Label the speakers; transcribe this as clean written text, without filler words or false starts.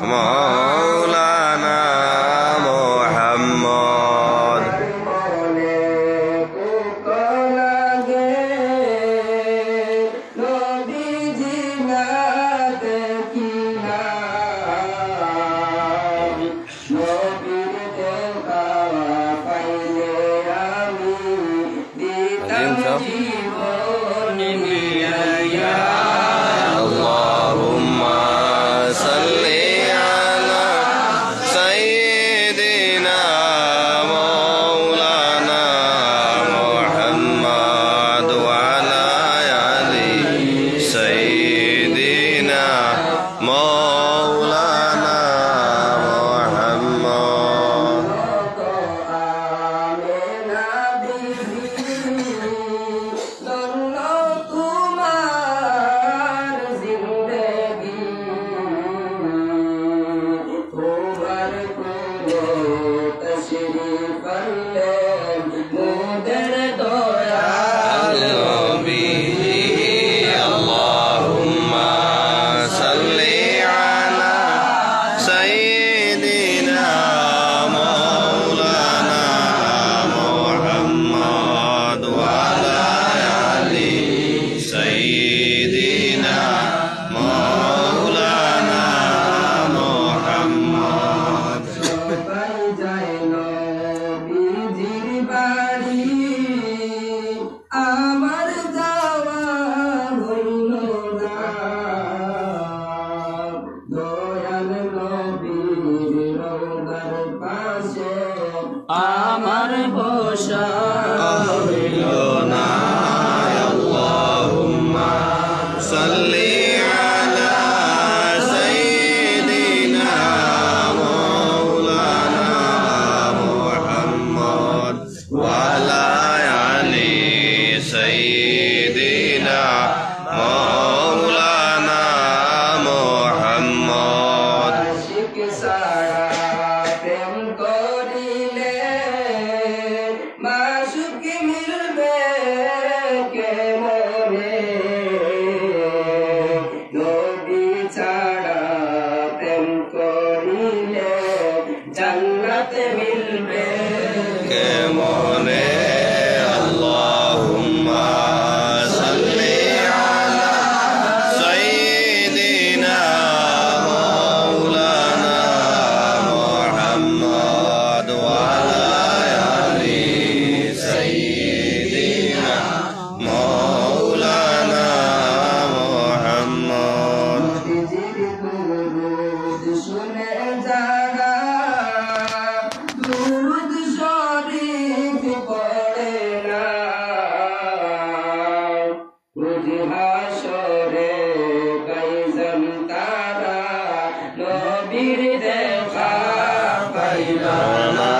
Speaker 1: মাওলানা মুহাম্মদ
Speaker 2: আমার বসা হইল না
Speaker 1: আল্লাহুম্মা সাল্লি আলা সাইয়্যিদিনা মাওলানা মুহাম্মদ ওয়া আলা আলি সাইয়্যিদিনা মাওলানা মুহাম্মদ
Speaker 2: আশিক সারা প্রেম করিলে মাসুক মিলবে কেমনে নবী ছাড়া প্রেম করিলে জান্নাত মিলবে
Speaker 1: কেমনে আল্লাহুম্মা সাল্লি আলা সাইয়্যিদিনা মাওলানা মুহাম্মদ ওয়া আলা আলি সাইয়্যিদিনা মাওলানা মুহাম্মদ
Speaker 2: নবীজির দুরূদ শুনে যারা দুরূদ শরীফ পড়ে না রোজ হাসরে গাইজান তারা নবীর দেখা পাইল না